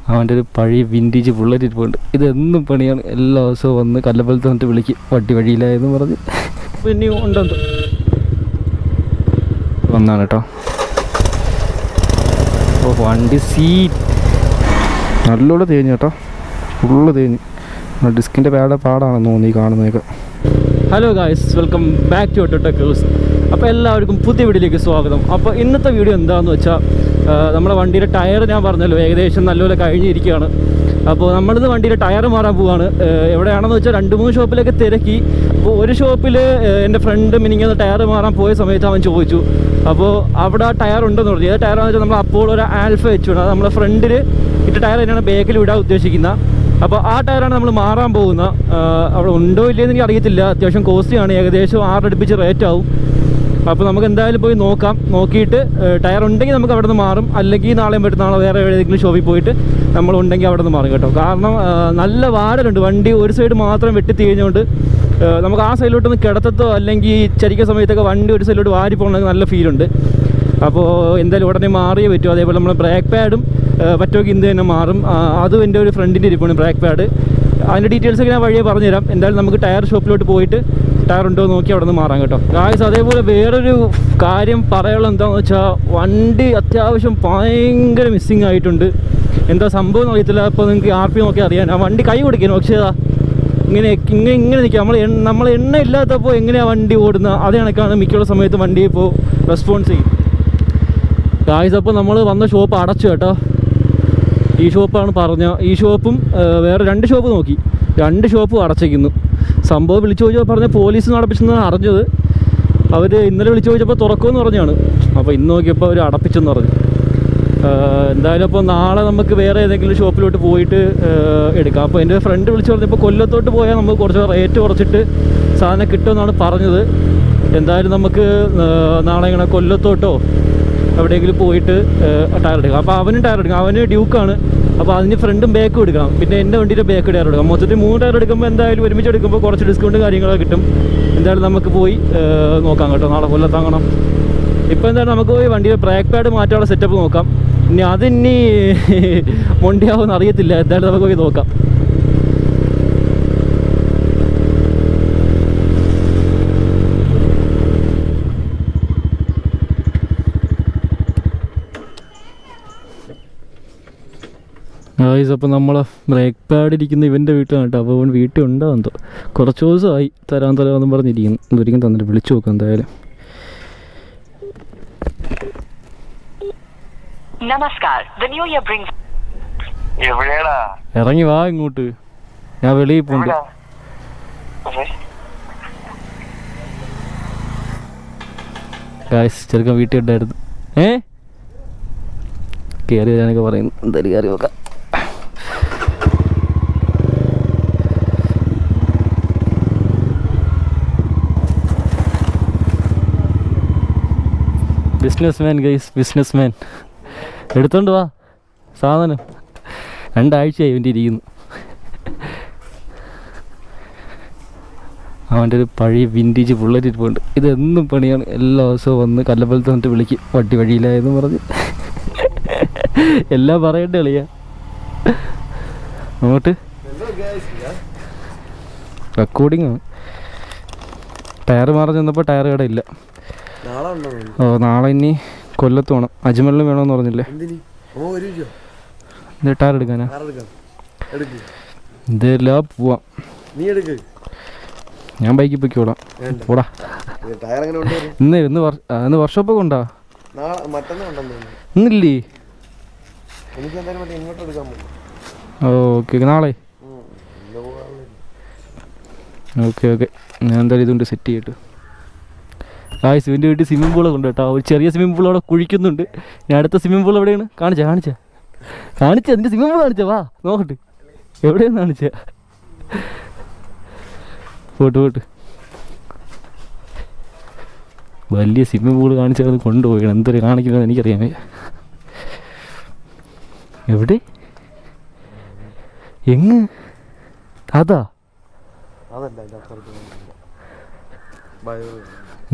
അവൻ്റെ ഒരു പഴയ വിൻറ്റേജ് ബുള്ളറ്റ് ഇരിപ്പുണ്ട്. ഇതെന്നും പണിയാണ്. എല്ലാ ദിവസവും വന്ന് കല്ലമ്പലത്ത് വന്നിട്ട് വിളിക്കും, വണ്ടി വഴിയിലായെന്ന് പറഞ്ഞ്. പിന്നെ ഉണ്ടെന്ന് വന്നാണ് കേട്ടോ. അപ്പോൾ വണ്ടി സീറ്റ് നല്ലോണം തേഞ്ഞു കേട്ടോ, ഫുള്ള് തേഞ്ഞ്. ഡിസ്കിൻ്റെ പാടാണെന്ന് തോന്നി കാണുന്നതൊക്കെ. Hello guys, welcome back to Autotech Cruise. അപ്പോൾ എല്ലാവർക്കും പുതിയ വീഡിയോയിലേക്ക് സ്വാഗതം. അപ്പോൾ ഇന്നത്തെ വീഡിയോ എന്താണെന്ന് വെച്ചാൽ, നമ്മുടെ വണ്ടിയുടെ ടയർ ഞാൻ പറഞ്ഞല്ലോ ഏകദേശം നല്ലപോലെ കഴിഞ്ഞിരിക്കുകയാണ്. അപ്പോൾ നമ്മളിന്ന് വണ്ടിയുടെ ടയർ മാറാൻ പോവുകയാണ്. എവിടെയാണെന്ന് വെച്ചാൽ 2-3 ഷോപ്പിലൊക്കെ തിരക്കി. അപ്പോൾ ഒരു ഷോപ്പിൽ എൻ്റെ ഫ്രണ്ട് മിനിങ്ങുന്ന ടയർ മാറാൻ പോയ സമയത്ത് അവൻ ചോദിച്ചു, അപ്പോൾ അവിടെ ആ ടയർ ഉണ്ടെന്ന് പറഞ്ഞു. ഏത് ടയറാണെന്ന് വെച്ചാൽ നമ്മൾ അപ്പോൾ ഒരു ആൽഫ വെച്ചു, അത് നമ്മളെ ഫ്രണ്ടിൽ ഇട്ട ടയർ തന്നെയാണ് ബാക്കിൽ വിടാൻ ഉദ്ദേശിക്കുന്നത്. അപ്പോൾ ആ ടയറാണ് നമ്മൾ മാറാൻ പോകുന്നത്. അവിടെ ഉണ്ടോ ഇല്ലയെന്ന് എനിക്ക് അറിയത്തില്ല. അത്യാവശ്യം കോസ്റ്റ്ലിയാണ്, ഏകദേശം 6 അടുപ്പിച്ച് റേറ്റ് ആവും. അപ്പോൾ നമുക്ക് എന്തായാലും പോയി നോക്കാം. നോക്കിയിട്ട് ടയർ ഉണ്ടെങ്കിൽ നമുക്ക് അവിടെ നിന്ന് മാറും, അല്ലെങ്കിൽ നാളെയും നാളെ വേറെ ഏതെങ്കിലും ഷോപ്പിൽ പോയിട്ട് നമ്മളുണ്ടെങ്കിൽ അവിടെ നിന്ന് മാറും കേട്ടോ. കാരണം നല്ല വാരലുണ്ട്, വണ്ടി ഒരു സൈഡ് മാത്രം വെട്ടി തീഞ്ഞുകൊണ്ട് നമുക്ക് ആ സൈഡിലോട്ടൊന്ന് കിടത്തത്തോ അല്ലെങ്കിൽ ചരിക്കുന്ന സമയത്തൊക്കെ വണ്ടി ഒരു സൈഡിലോട്ട് വാരി പോകണമെങ്കിൽ നല്ല ഫീലുണ്ട്. അപ്പോൾ എന്തായാലും ഉടനെ മാറിയേ പറ്റും. അതേപോലെ നമ്മൾ ബ്രേക്ക് പാഡും പറ്റുമെങ്കിൽ ഇന്ന് തന്നെ മാറും. അതും എൻ്റെ ഒരു ഫ്രണ്ടിൻ്റെ ഇരിപ്പാണ് ബ്രേക്ക് പാഡ്. അതിൻ്റെ ഡീറ്റെയിൽസൊക്കെ ഞാൻ വഴിയെ പറഞ്ഞുതരാം. എന്തായാലും നമുക്ക് ടയർ ഷോപ്പിലോട്ട് പോയിട്ട് ടയർ ഉണ്ടോ എന്ന് നോക്കി അവിടെ നിന്ന് മാറാം കേട്ടോ. ഗായ്സ്, അതേപോലെ വേറൊരു കാര്യം പറയാനുള്ളത് എന്താണെന്ന് വെച്ചാൽ, വണ്ടി അത്യാവശ്യം ഭയങ്കര മിസ്സിങ് ആയിട്ടുണ്ട്. എന്താ സംഭവം എന്ന് അറിയത്തില്ല. അപ്പോൾ നിങ്ങൾക്ക് RP നോക്കി അറിയാൻ. ആ വണ്ടി കൈ കൊടുക്കുന്നു, പക്ഷേ ഇങ്ങനെ നിൽക്കുക. നമ്മൾ എണ്ണ ഇല്ലാത്തപ്പോൾ എങ്ങനെയാണ് വണ്ടി ഓടുന്നത്, അതേ കണക്കാണ് മിക്കുള്ള സമയത്ത് വണ്ടി ഇപ്പോൾ റെസ്പോൺസ് ചെയ്യും. ഗായ്സ്, അപ്പോൾ നമ്മൾ വന്ന ഷോപ്പ് അടച്ചു കേട്ടോ. ഈ ഷോപ്പാണ് പറഞ്ഞ. ഈ ഷോപ്പും വേറെ 2 ഷോപ്പ് നോക്കി, 2 ഷോപ്പും അടച്ചിരിക്കുന്നു. സംഭവം വിളിച്ചു ചോദിച്ചപ്പോൾ പറഞ്ഞ പോലീസ് നടപ്പിച്ചെന്നാണ് അറിഞ്ഞത്. അവർ ഇന്നലെ വിളിച്ചു ചോദിച്ചപ്പോൾ തുറക്കുമെന്ന് പറഞ്ഞാണ്. അപ്പോൾ ഇന്ന് നോക്കിയപ്പോൾ അവർ അടപ്പിച്ചെന്ന് പറഞ്ഞു. എന്തായാലും അപ്പോൾ നാളെ നമുക്ക് വേറെ ഏതെങ്കിലും ഷോപ്പിലോട്ട് പോയിട്ട് എടുക്കാം. അപ്പോൾ എൻ്റെ ഫ്രണ്ട് വിളിച്ചു പറഞ്ഞപ്പോൾ കൊല്ലത്തോട്ട് പോയാൽ നമുക്ക് കുറച്ച് റേറ്റ് കുറച്ചിട്ട് സാധനം കിട്ടുമെന്നാണ് പറഞ്ഞത്. എന്തായാലും നമുക്ക് നാളെ ഇങ്ങനെ കൊല്ലത്തോട്ടോ എവിടെയെങ്കിലും പോയിട്ട് ടയർ എടുക്കാം. അപ്പോൾ അവനും ടയർ എടുക്കാം. അവന് ഡ്യൂക്കാണ്. അപ്പോൾ അതിന് ഫ്രണ്ടും ബാക്കും എടുക്കണം, പിന്നെ എൻ്റെ വണ്ടിയുടെ ബാക്ക് ടയർ എടുക്കാം. മൊത്തത്തിൽ 3 ടയർ എടുക്കുമ്പോൾ എന്തായാലും ഒരുമിച്ച് എടുക്കുമ്പോൾ കുറച്ച് ഡിസ്കൗണ്ട് കാര്യങ്ങളൊക്കെ കിട്ടും. എന്തായാലും നമുക്ക് പോയി നോക്കാം കേട്ടോ. നാളെ കൊല്ലത്താങ്ങണം. ഇപ്പോൾ എന്തായാലും നമുക്ക് പോയി വണ്ടിയുടെ ബ്രേക്ക് പാഡ് മാറ്റാനുള്ള സെറ്റപ്പ് നോക്കാം. ഇനി അതിനി മൊണ്ടിയാവുമെന്ന് അറിയത്തില്ല. എന്തായാലും നമുക്ക് പോയി നോക്കാം. ഗായ്സ്, അപ്പോൾ നമ്മൾ ബ്രേക്ക് പാഡ് ഇരിക്കുന്ന ഇവൻ്റെ വീട്ടിലാണ് കേട്ടോ. അപ്പോൾ അവൻ വീട്ടിൽ ഉണ്ടാകും. കുറച്ച് ദിവസമായി തരാമെന്ന് പറഞ്ഞിരിക്കുന്നു. ഇതൊരിക്കും തന്നിട്ട് വിളിച്ചു നോക്കാം എന്തായാലും. ഇറങ്ങി വാ ഇങ്ങോട്ട്, ഞാൻ വെളിയിൽ പോണ്ട്. ഗായ്സ്, ചെറുക്കൻ വീട്ടിൽ ഉണ്ടായിരുന്നു. കയറി വരാനൊക്കെ പറയുന്നു. എന്തായാലും കയറി നോക്കാം. Business man guys, business man. എടുത്തോണ്ട് വാ സാധനം. 2 ആഴ്ചയായി ഇവൻ്റെ ഇരിക്കുന്നു. അവൻ്റെ ഒരു പഴയ വിൻറ്റേജ് ബുള്ളറ്റ് ഇരിപ്പുണ്ട്. ഇതെന്നും പണിയാണ്. എല്ലാ ദിവസവും വന്ന് കല്ലമ്പലത്ത് വന്നിട്ട് വിളിക്കും, വണ്ടി വഴിയിലായെന്ന് പറഞ്ഞ്. എല്ലാം പറയണ്ട കളിയാ. അങ്ങോട്ട് റെക്കോർഡിങ് ആണ്. ടയർ മാറി ചെന്നപ്പോൾ ടയർ കട ഇല്ല. നാളെ ഇനി കൊല്ലത്ത് വേണം. അജ്മലിനും വേണമെന്ന് പറഞ്ഞില്ലേ. ടയർ എടുക്കാനാ? ഇതെല്ലാം പോവാം. ഞാൻ ബൈക്കിൽ പൊയ്ക്കോളാം. പോടാ. ഇന്ന് വർക്ക്ഷോപ്പൊക്കെ ഉണ്ടോ? ഇന്നില്ലേ? ഓക്കെ, നാളെ. ഓക്കെ, ഞാൻ എന്തായാലും ഇതുകൊണ്ട് സെറ്റ് ചെയ്തിട്ട്. ഇവൻ്റെ വീട്ടിൽ സ്വിമ്മിംഗ് പൂളൊക്കെ ഉണ്ട് കേട്ടോ. ഒരു ചെറിയ സ്വിമ്മിംഗ് പൂൾ അവിടെ കുഴിക്കുന്നുണ്ട്. ഞാൻ അടുത്ത സ്വിമ്മിംഗ് പൂൾ എവിടെയാണ്? കാണിച്ചാ അതിൻ്റെ സ്വിമ്മിംഗ് പൂൾ കാണിച്ചാ. വാ നോക്കട്ടെ എവിടെയാണ് കാണിച്ചാ. പോട്ട് വലിയ സ്വിമ്മിംഗ് പൂൾ കാണിച്ചത് കൊണ്ടുപോയി. എന്തൊരു കാണിക്കുന്നത് എനിക്കറിയാമേ. എവിടെ? എങ്ങ്? അതാ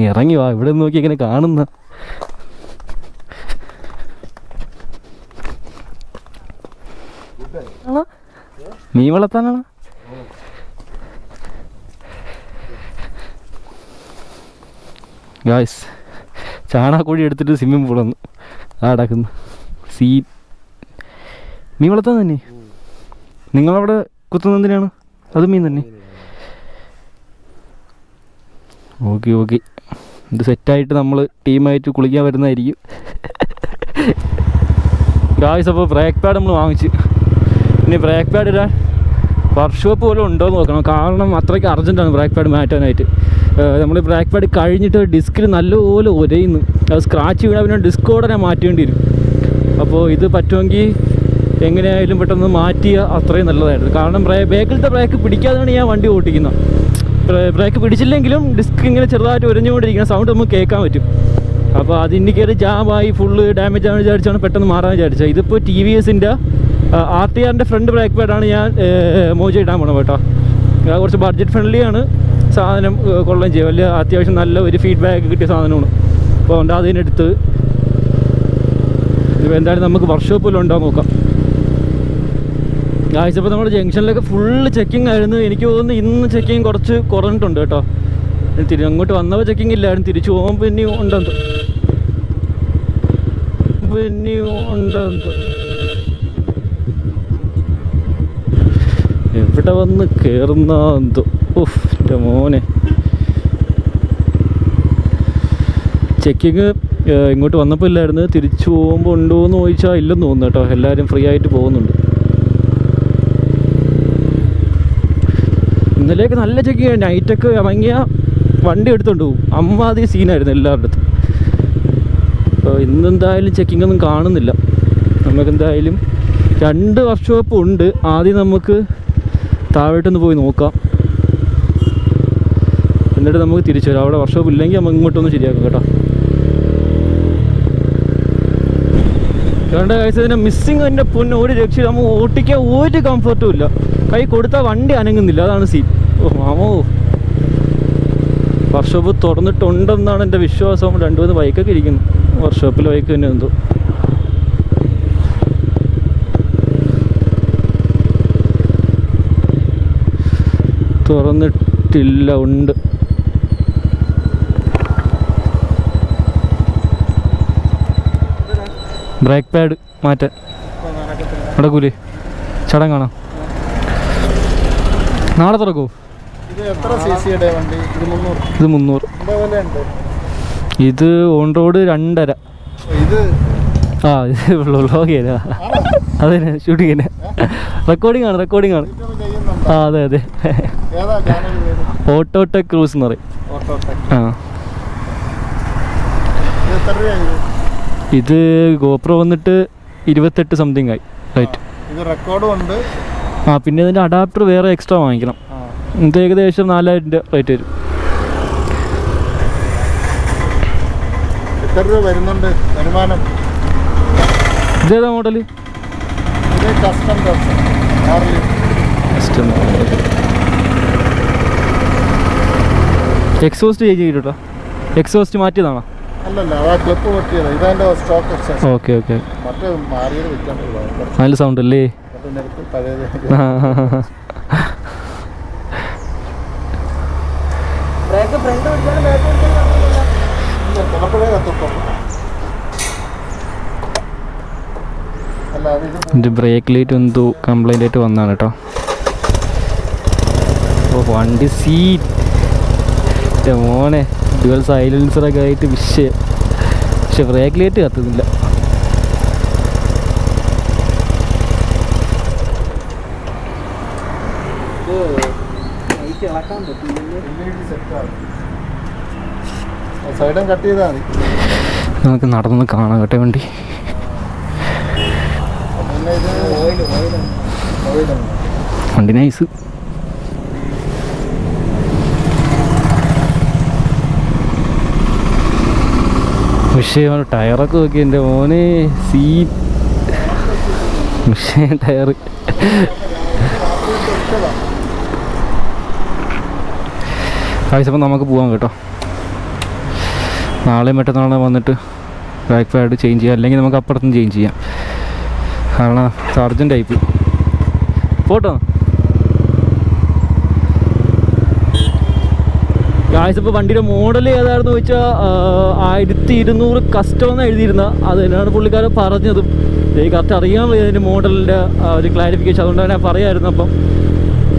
ഇറങ്ങി വാ. ഇവിടെ നോക്കി എങ്ങനെ കാണുന്ന. മീൻ വളർത്താനാണ്. ഗായ്സ് ചാണകപ്പൊടി എടുത്തിട്ട് സ്വിമ്മിംഗ് പൂൾ വന്നു അടക്കുന്നു. മീൻ വളർത്താൻ തന്നെ. നിങ്ങളവിടെ കുത്തുന്നതിനാണ് അത് മീൻ തന്നെ. ഓക്കെ ഓക്കെ, ഇത് സെറ്റായിട്ട് നമ്മൾ ടീമായിട്ട് കുളിക്കാൻ വരുന്നതായിരിക്കും. ഗായ്സ് അപ്പോൾ ബ്രേക്ക് പാഡ് നമ്മൾ വാങ്ങിച്ച്, ഇനി ബ്രേക്ക് പാഡ് ഇടാൻ വർക്ക്ഷോപ്പ് പോലും ഉണ്ടോ എന്ന് നോക്കണം. കാരണം അത്രയ്ക്ക് അർജൻറ്റാണ് ബ്രേക്ക് പാഡ് മാറ്റാനായിട്ട്. നമ്മൾ ബ്രേക്ക് പാഡ് കഴിഞ്ഞിട്ട് ഡിസ്കിൽ നല്ലപോലെ ഒരയുന്നു. അത് സ്ക്രാച്ച് വീണാൽ പിന്നെ ഡിസ്കോടെ ഞാൻ മാറ്റേണ്ടി വരും. അപ്പോൾ ഇത് പറ്റുമെങ്കിൽ എങ്ങനെയായാലും പെട്ടെന്ന് മാറ്റിയാൽ അത്രയും നല്ലതായിരുന്നു. കാരണം ബാക്കിലത്തെ ബ്രേക്ക് പിടിക്കാതെയാണ് ഞാൻ വണ്ടി ഓട്ടിക്കുന്നത്. ബ്രേക്ക് പിടിച്ചില്ലെങ്കിലും ഡിസ്ക് ഇങ്ങനെ ചെറുതായിട്ട് ഉരഞ്ഞുകൊണ്ടിരിക്കുന്ന സൗണ്ട് നമുക്ക് കേൾക്കാൻ പറ്റും. അപ്പോൾ അത് ഇൻഡിക്കേറ്റർ ജാമായി ഫുള്ള് ഡാമേജ് ആണ് വിചാരിച്ചാണ് പെട്ടെന്ന് മാറാൻ വിചാരിച്ചത്. ഇതിപ്പോൾ TVSൻ്റെ RTRൻ്റെ ഫ്രണ്ട് ബ്രേക്ക് പാഡാണ് ഞാൻ മോജോ ഇടാൻ പോകണം കേട്ടോ. കുറച്ച് ബഡ്ജറ്റ് ഫ്രണ്ട്ലിയാണ് സാധനം, കൊള്ളുകയും ചെയ്യും. വലിയ അത്യാവശ്യം നല്ല ഒരു ഫീഡ്ബാക്ക് കിട്ടിയ സാധനമാണ്. അപ്പോൾ അതുകൊണ്ട് അതിനെടുത്ത് ഇപ്പോൾ എന്തായാലും നമുക്ക് വർക്ക്ഷോപ്പിലും ഉണ്ടാകാൻ നോക്കാം. ഇപ്പോൾ നമ്മുടെ ജംഗ്ഷനിലൊക്കെ ഫുള്ള് ചെക്കിംഗ് ആയിരുന്നു. എനിക്ക് തോന്നുന്നു ഇന്ന് ചെക്കിങ് കുറച്ച് കുറഞ്ഞിട്ടുണ്ട് കേട്ടോ. അങ്ങോട്ട് വന്നപ്പോൾ ചെക്കിങ് ഇല്ലായിരുന്നു, തിരിച്ചു പോകുമ്പോൾ പിന്നെയും ഉണ്ടെന്തോ എവിടെ വന്ന് കയറുന്ന എന്തോ. ഓഫ് എൻ്റെ മോനെ, ചെക്കിങ് ഇങ്ങോട്ട് വന്നപ്പോൾ ഇല്ലായിരുന്നു, തിരിച്ചു പോകുമ്പോൾ ഉണ്ടോ എന്ന് ചോദിച്ചാൽ ഇല്ലെന്ന് തോന്നുന്നു കേട്ടോ. എല്ലാവരും ഫ്രീ ആയിട്ട് പോകുന്നുണ്ട്. ഇന്നലെയൊക്കെ നല്ല ചെക്കിങ്, നൈറ്റൊക്കെ ഇറങ്ങിയ വണ്ടി എടുത്തുകൊണ്ട് പോകും. അമ്മാതിരി സീനായിരുന്നു എല്ലാവരുടെ അടുത്തും. അപ്പോൾ ഇന്നെന്തായാലും ചെക്കിംഗ് ഒന്നും കാണുന്നില്ല. നമുക്കെന്തായാലും 2 വർക്ക്ഷോപ്പ് ഉണ്ട്. ആദ്യം നമുക്ക് താഴോട്ടൊന്ന് പോയി നോക്കാം, എന്നിട്ട് നമുക്ക് തിരിച്ചു വരാം. അവിടെ വർക്ക്ഷോപ്പ് ഇല്ലെങ്കിൽ നമുക്ക് ഇങ്ങോട്ടൊന്ന് ശരിയാക്കാം കേട്ടോ. രണ്ട് കാഴ്ച ഇതിൻ്റെ മിസ്സിങ് എൻ്റെ പൊന്നെ ഒരു രക്ഷ. നമ്മൾ ഓട്ടിക്കാൻ ഒരു കംഫർട്ടും ഇല്ല. കൈ കൊടുത്താൽ വണ്ടി അനങ്ങുന്നില്ല, അതാണ് സീൻ. ഓ മാമോ, വർക്ക്ഷോപ്പ് തുറന്നിട്ടുണ്ടെന്നാണ് എൻ്റെ വിശ്വാസം. 2-3 ബൈക്കൊക്കെ ഇരിക്കുന്നു വർക്ക്ഷോപ്പിൽ. ബൈക്ക് തന്നെ എന്തോ തുറന്നിട്ടില്ല, ഉണ്ട്. ബ്രേക്ക് പാഡ് മാറ്റാൻ നടക്കൂലേ? ചടങ്ങാണോ? നാളെ തുറക്കൂ. ഇത് 300. ഇത് ഓൺ റോഡ് 2.5. ആ ഇത് വ്ളോഗിയല്ല, അതന്നെ ഷൂട്ടിങ് തന്നെ. റെക്കോർഡിംഗ് ആണ്. ആ അതെ അതെ, ഓട്ടോടെക് ക്രൂസ് എന്ന് പറയും. ആ ഇത് ഗോപ്രോ വന്നിട്ട് 28 സംതിങ് ആയി റേറ്റ്. ആ പിന്നെ ഇതിൻ്റെ അഡാപ്റ്റർ വേറെ എക്സ്ട്രാ വാങ്ങിക്കണം. ഇത് ഏകദേശം 4000 രൂപ റേറ്റ് വരും. വരുന്നുണ്ട് വരുമാനം. ഇതേതാ മോഡല്? എക്സോസ്റ്റ് ചേഞ്ച് ചെയ്തിട്ടോ? എക്സോസ്റ്റ് മാറ്റിയതാണോ? ഓക്കെ ഓക്കെ, നല്ല സൗണ്ട് അല്ലേ? എൻ്റെ ബ്രേക്ക് ലൈറ്റ് എന്തോ കംപ്ലൈൻ്റ് ആയിട്ട് വന്നതാണ് കേട്ടോ. അപ്പോൾ വണ്ടി സീറ്റ് മോനെ ഡ്യുവൽ സൈലൻസറൊക്കെ ആയിട്ട് വിഷയം. പക്ഷെ ബ്രേക്ക് ലൈറ്റ് കത്തുന്നില്ല. നമുക്ക് നടന്ന് കാണാം കേട്ടോ വണ്ടി. വണ്ടി നൈസ്. വിഷയമാണ്. ടയറൊക്കെ നോക്കി എൻ്റെ മോനെ, വിഷയം ടയർ. ആവശ്യപ്പം നമുക്ക് പോകാം കേട്ടോ. നാളെ മറ്റന്നാളെ വന്നിട്ട് ബാക്ക് പാഡ് ചേഞ്ച് ചെയ്യാം, അല്ലെങ്കിൽ നമുക്ക് അപ്പുറത്തുനിന്ന് ചേഞ്ച് ചെയ്യാം. കാരണം ചാർജൻ ടൈപ്പ് പോട്ടോ ഗായ്സ്. ഇപ്പോൾ വണ്ടിയുടെ മോഡൽ ഏതായിരുന്നു ചോദിച്ചാൽ 1200 കസ്റ്റം എന്ന് എഴുതിയിരുന്ന അത് തന്നെയാണ് പുള്ളിക്കാരൻ പറഞ്ഞതും. എനിക്ക് കറക്റ്റ് അറിയാൻ വയ്യ അതിൻ്റെ മോഡലിൻ്റെ ഒരു ക്ലാരിഫിക്കേഷൻ, അതുകൊണ്ട് തന്നെ പറയായിരുന്നു. അപ്പം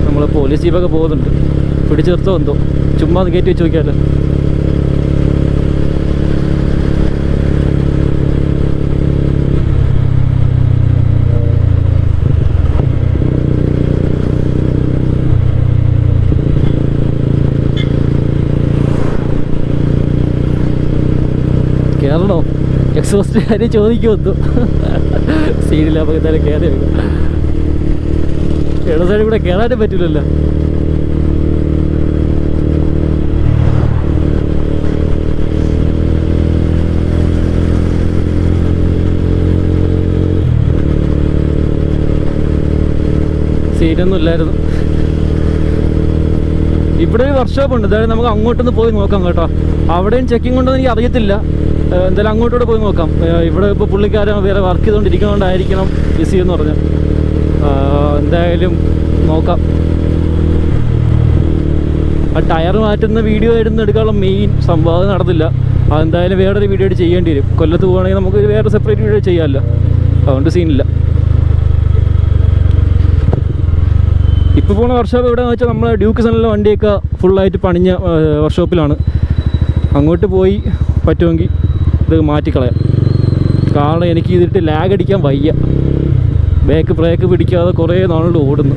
നമ്മൾ പോലീസ് ജീപ്പൊക്കെ പോകുന്നുണ്ട്, പിടിച്ചു നിർത്തോ എന്തോ, ചുമ്മാ ഒന്ന് കയറ്റി വെച്ച് നോക്കിയാലോ. കയറണോ? എക്സോസ്റ്റ് കാര്യം ചോദിക്കുമെന്നു സീനില്ല. അപ്പോൾ എന്തായാലും കയറി വെക്കാം. ഇട സൈഡിൽ കൂടെ കയറാനും പറ്റില്ലല്ലോ. സീനൊന്നും ഇല്ലായിരുന്നു. ഇവിടെ ഒരു വർക്ക്ഷോപ്പ് ഉണ്ട്, അതായത് നമുക്ക് അങ്ങോട്ടൊന്ന് പോയി നോക്കാം കേട്ടോ. അവിടെയും ചെക്കിംഗ് ഉണ്ടെന്ന് എനിക്ക് അറിയത്തില്ല. എന്തായാലും അങ്ങോട്ടൂടെ പോയി നോക്കാം. ഇവിടെ ഇപ്പോൾ പുള്ളിക്കാരൻ വേറെ വർക്ക് ചെയ്തുകൊണ്ടിരിക്കുന്നതുകൊണ്ടായിരിക്കണം ബിസി എന്ന് പറഞ്ഞു. എന്തായാലും നോക്കാം. ആ ടയർ മാറ്റുന്ന വീഡിയോ ആയിരുന്നു എടുക്കാനുള്ള മെയിൻ സംഭവം, അത് നടന്നില്ല. അതെന്തായാലും വേറൊരു വീഡിയോ ആയിട്ട് ചെയ്യേണ്ടി വരും. കൊല്ലത്ത് പോകുകയാണെങ്കിൽ നമുക്ക് വേറെ സെപ്പറേറ്റ് വീഡിയോ ചെയ്യാമല്ലോ, അതുകൊണ്ട് സീനില്ല. ഇപ്പോൾ പോകുന്ന വർക്ക്ഷോപ്പ് എവിടെയാണെന്ന് വെച്ചാൽ നമ്മളെ ഡ്യൂക്ക് സണിലെ വണ്ടിയൊക്കെ ഫുള്ളായിട്ട് പണിഞ്ഞ വർക്ക്ഷോപ്പിലാണ്. അങ്ങോട്ട് പോയി പറ്റുമെങ്കിൽ ഇത് മാറ്റിക്കളയാം. കാരണം എനിക്ക് ഇതിട്ട് ലാഗ് അടിക്കാൻ വയ്യ. ബ്രേക്ക് പിടിക്കാതെ കുറേ നാളുകൊണ്ട് ഓടുന്നു.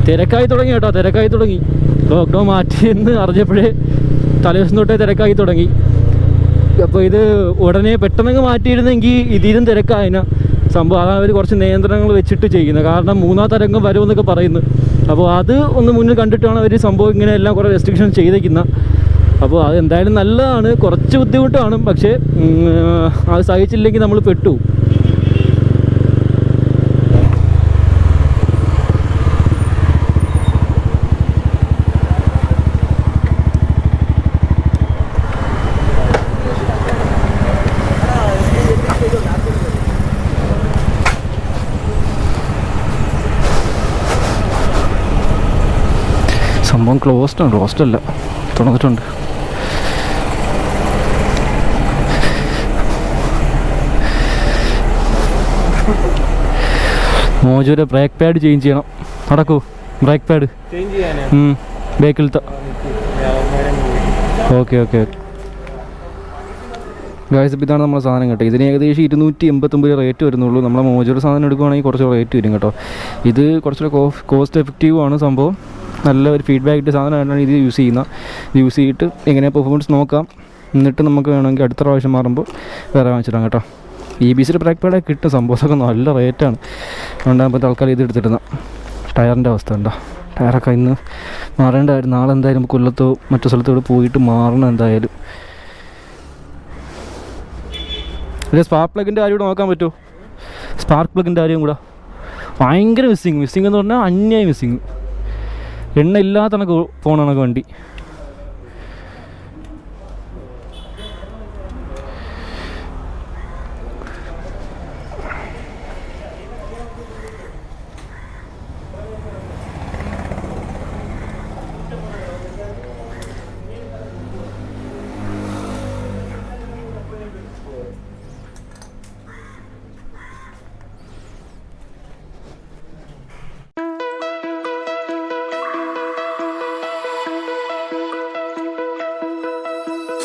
തിരക്കായി തുടങ്ങി കേട്ടോ, തിരക്കായി തുടങ്ങി. ലോക്ക്ഡൗൺ മാറ്റിയെന്ന് അറിഞ്ഞപ്പോഴേ തലേദിവസം തൊട്ടേ തിരക്കായി തുടങ്ങി. അപ്പോൾ ഇത് ഉടനെ പെട്ടെന്നങ്ങ് മാറ്റിയിരുന്നെങ്കിൽ ഇതിലും തിരക്കായതിനാ സംഭവം. അതാണ് അവർ കുറച്ച് നിയന്ത്രണങ്ങൾ വെച്ചിട്ട് ചെയ്യുന്നത്. കാരണം 3ാം തരംഗം വരുമെന്നൊക്കെ പറയുന്നു. അപ്പോൾ അത് ഒന്ന് മുന്നിൽ കണ്ടിട്ടാണ് അവർ സംഭവം ഇങ്ങനെ എല്ലാം കുറേ റെസ്ട്രിക്ഷൻ ചെയ്തേക്കുന്നത്. അപ്പോൾ അത് എന്തായാലും നല്ലതാണ്. കുറച്ച് ബുദ്ധിമുട്ടാണ്, പക്ഷേ അത് സഹിച്ചില്ലെങ്കിൽ നമ്മൾ പെട്ടു. സംഭവം ക്ലോസ്ഡാണ്, റോസ്റ്റല്ല, തുറന്നിട്ടുണ്ട്. മോജോയുടെ ബ്രേക്ക് പാഡ് ചേഞ്ച് ചെയ്യണം. നടക്കൂ, ബ്രേക്ക് പാഡ് ബേക്കിലത്തെ. ഓക്കെ ഗായ്സ്, ഇപ്പോൾ ഇതാണ് നമ്മുടെ സാധനം കേട്ടോ. ഇതിന് ഏകദേശം 289 റേറ്റ് വരുന്നുള്ളൂ. നമ്മളെ മോജോയുടെ സാധനം എടുക്കുകയാണെങ്കിൽ കുറച്ച് റേറ്റ് വരും കേട്ടോ. ഇത് കുറച്ചുകൂടെ കോസ്റ്റ് എഫക്റ്റീവാണ് സംഭവം. നല്ല ഒരു ഫീഡ്ബാക്ക് ഇട്ട് സാധനമായിട്ടാണ് ഇത് യൂസ് ചെയ്യുന്നത്. ഇത് യൂസ് ചെയ്തിട്ട് എങ്ങനെയാണ് പെർഫോമൻസ് നോക്കാം, എന്നിട്ട് നമുക്ക് വേണമെങ്കിൽ അടുത്ത പ്രാവശ്യം മാറുമ്പോൾ വേറെ വാങ്ങിച്ചിടാം കേട്ടോ. EBC ബ്രേക്ക് പാഡൊക്കെ കിട്ടും. സംഭവമൊക്കെ നല്ല റേറ്റാണ്. അതുകൊണ്ടാകുമ്പോൾ തൽക്കാലം ഇത് എടുത്തിടുന്ന. ടയറിൻ്റെ അവസ്ഥ ഉണ്ടോ? ടയറൊക്കെ ഇന്ന് മാറേണ്ടതായിരുന്നു. നാളെ എന്തായാലും കൊല്ലത്തോ മറ്റു സ്ഥലത്തോട് പോയിട്ട് മാറണം എന്തായാലും. പിന്നെ സ്പാർക്ക് പ്ലഗിൻ്റെ കാര്യം കൂടെ നോക്കാൻ പറ്റുമോ? സ്പാർക്ക് പ്ലഗിൻ്റെ കാര്യം കൂടെ ഭയങ്കര മിസ്സിങ് എന്ന് പറഞ്ഞാൽ അന്യായ മിസ്സിങ്. എണ്ണ ഇല്ലാത്ത കണക്ക് പോകണ വണ്ടി.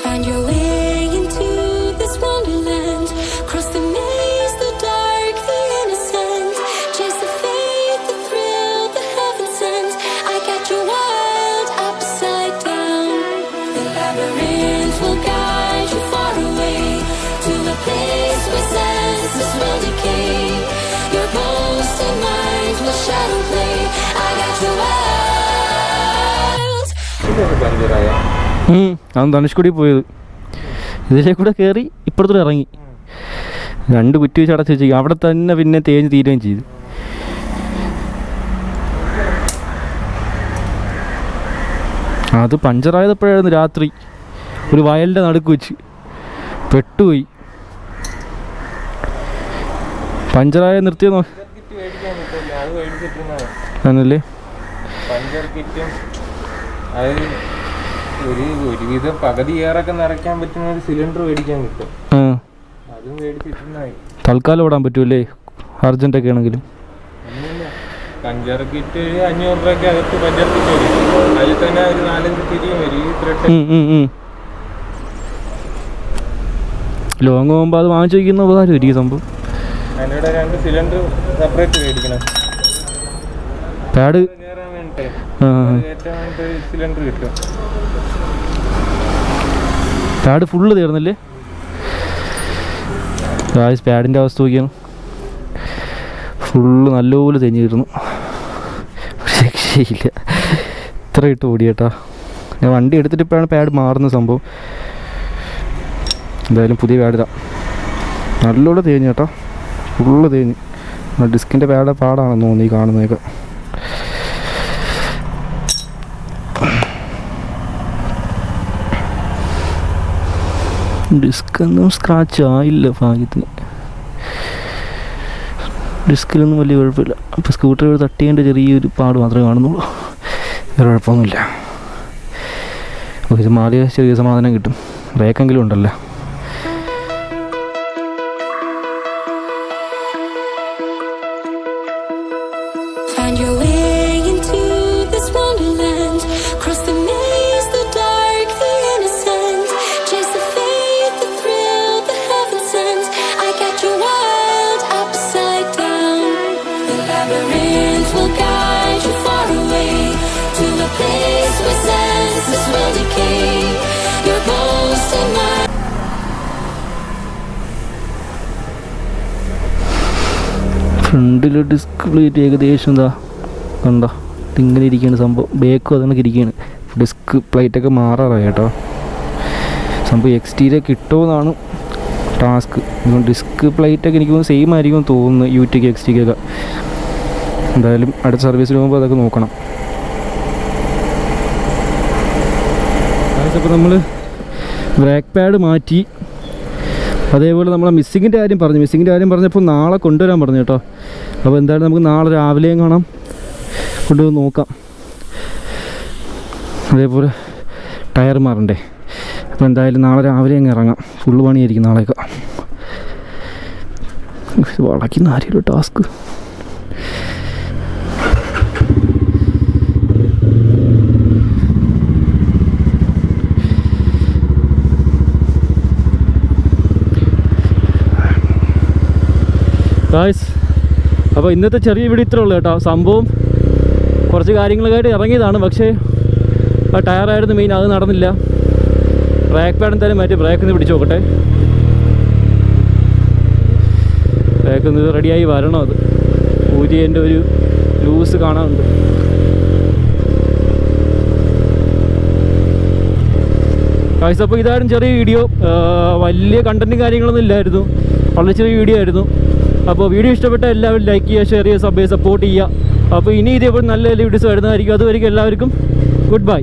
Find your way into this wonderland. Cross the maze, the dark, the innocent. Chase the faith, the thrill, the heaven sent. I got you wild upside down. The labyrinth will guide you far away to a place where senses will decay. Your ghost and mind will shadow play. I got you wild. അവൻ ധനുഷ്കുടി പോയത്. ഇതിലേ കൂടെ കയറി ഇപ്പുറത്തോടെ ഇറങ്ങി. 2 കുറ്റി വെച്ച് അടച്ച് വെച്ചേക്കും. അവിടെ തന്നെ പിന്നെ തേഞ്ഞ് തീരുകയും ചെയ്തു. അത് പഞ്ചറായപ്പോഴായിരുന്നു രാത്രി ഒരു വയലിൻ്റെ നടുക്ക് വെച്ച് പെട്ടുപോയി. പഞ്ചറായ നിർത്തിയെന്നോ ആണല്ലേ. പഞ്ചർ കിറ്റും അത് ഒരുവിധം പകുതി ഏറൊക്കെ നിറയ്ക്കാൻ പറ്റുന്ന ഒരു സിലിണ്ടർ മേടിക്കാൻ കിട്ടും. അതും മേടിച്ചിട്ടുണ്ടായി. തൽക്കാലം ഓടാൻ പറ്റൂല്ലേ അർജൻറ്റൊക്കെ ആണെങ്കിലും. പഞ്ചർ കിറ്റ് 500 രൂപയ്ക്ക് അകത്ത് പഞ്ചർ കിറ്റ് വരും. അതിൽ തന്നെ ഒരു 4-5 തിരിയും വരും. ഈ ത്രെഡ് ലോങ് പോകുമ്പോൾ അത് വാങ്ങിച്ചു വയ്ക്കുന്ന ഉപകാരം ഈ സംഭവം. അതിനിടെ 2 സിലിണ്ടർ സെപ്പറേറ്റ് മേടിക്കണം. പാഡ് കയറാൻ വേണ്ടിയിട്ട് കയറ്റാൻ വേണ്ടിയിട്ട് സിലിണ്ടർ കിട്ടും. പാഡ് ഫുള്ള് തീർന്നില്ലേ? പാഡിൻ്റെ അവസ്ഥ നോക്കിയാണ്. ഫുള്ള് നല്ലപോലെ തെഞ്ഞിരുന്നു. രക്ഷയില്ല. ഇത്ര ഇട്ട് ഓടി കേട്ടാ. ഞാൻ വണ്ടി എടുത്തിട്ട് ഇപ്പോഴാണ് പാഡ് മാറുന്ന സംഭവം. എന്തായാലും പുതിയ പാഡ് ഇടാം. നല്ലോണം തേഞ്ഞു കേട്ടോ. ഫുള്ള് തേഞ്ഞ്. ഡിസ്കിൻ്റെ പാടാണെന്ന് തോന്നി കാണുന്നതൊക്കെ. ഡിസ്കൊന്നും സ്ക്രാച്ച് ആയില്ല ഭാഗ്യത്തിന്. ഡിസ്കിലൊന്നും വലിയ കുഴപ്പമില്ല. അപ്പോൾ സ്കൂട്ടർ തട്ടിയതിൻ്റെ ചെറിയൊരു പാട് മാത്രമേ കാണുന്നുള്ളൂ. വേറെ കുഴപ്പമൊന്നുമില്ല. ഇത് മാറിയ ചെറിയ സമാധാനം കിട്ടും. ബ്രേക്കെങ്കിലും ഉണ്ടല്ലോ. Find your way into this wonderland. Cross the maze, the dark, the innocent. Chase the faith, the thrill, the heaven sent. I got you wild upside down. The labyrinth will guide you far away to the place where senses will decay. Your ghost in my ഫ്രണ്ടിൽ disk plate ഏകദേശം എന്താ കണ്ടോ ഇങ്ങനെ ഇരിക്കുകയാണ് സംഭവം. ബേക്കും അതുകൊണ്ട് ഇരിക്കുകയാണ്. Disk പ്ലേറ്റൊക്കെ മാറാറായി കേട്ടോ. സംഭവം എക്സ്റ്റീരിയർ കിട്ടുമെന്നാണ് ടാസ്ക്. ഡിസ്ക് പ്ലേറ്റൊക്കെ എനിക്ക് സെയിം ആയിരിക്കും തോന്നുന്നു യൂറ്റിക്ക് എക്സ്റ്റിക്കൊക്കെ. എന്തായാലും അടുത്ത സർവീസിന് പോകുമ്പോൾ അതൊക്കെ നോക്കണം. അപ്പോൾ നമ്മൾ ബ്രേക്ക് പാഡ് മാറ്റി. അതേപോലെ നമ്മളെ മിസ്സിങ്ങിൻ്റെ കാര്യം പറഞ്ഞപ്പോൾ നാളെ കൊണ്ടുവരാൻ പറഞ്ഞു കേട്ടോ. അപ്പോൾ എന്തായാലും നമുക്ക് നാളെ രാവിലെയും കാണാം, കൊണ്ടുവന്ന് നോക്കാം. അതേപോലെ ടയർ മാറണ്ടേ. അപ്പോൾ എന്തായാലും നാളെ രാവിലെ അങ്ങ് ഇറങ്ങാം. ഫുള്ള് പണിയായിരിക്കും നാളെയൊക്കെ. വളയ്ക്കുന്ന ആരെയുള്ള ടാസ്ക്. അപ്പോൾ ഇന്നത്തെ ചെറിയ വീഡിയോ ഇത്രേ ഉള്ളൂ കേട്ടോ. സംഭവം കുറച്ച് കാര്യങ്ങളൊക്കെയായിട്ട് ഇറങ്ങിയതാണ്. പക്ഷേ ആ ടയറായിരുന്നു മെയിൻ, അത് നടന്നില്ല. ബ്രേക്ക് പാഡ് എന്തായാലും മാറ്റി ബ്രേക്ക് ഒന്ന് പിടിച്ച് നോക്കട്ടെ. ബ്രേക്ക് ഒന്ന് റെഡിയായി വരണം. അത് ഊരിയതിൻ്റെ ഒരു ലൂസ് കാണാനുണ്ട്. അപ്പോൾ ഇതായിരുന്നു ചെറിയ വീഡിയോ. വലിയ കണ്ടൻറ്റും കാര്യങ്ങളൊന്നും ഇല്ലായിരുന്നു. വളരെ ചെറിയ വീഡിയോ ആയിരുന്നു. അപ്പോൾ വീഡിയോ ഇഷ്ടപ്പെട്ട എല്ലാവരും ലൈക്ക് ചെയ്യുക, ഷെയർ ചെയ്യുക, സപ്പോർട്ട് ചെയ്യുക. അപ്പോൾ ഇനി ഇതേപോലെ നല്ല നല്ല വീഡിയോസ് വരുന്നതായിരിക്കും. അതുവരെയും എല്ലാവർക്കും ഗുഡ് ബൈ.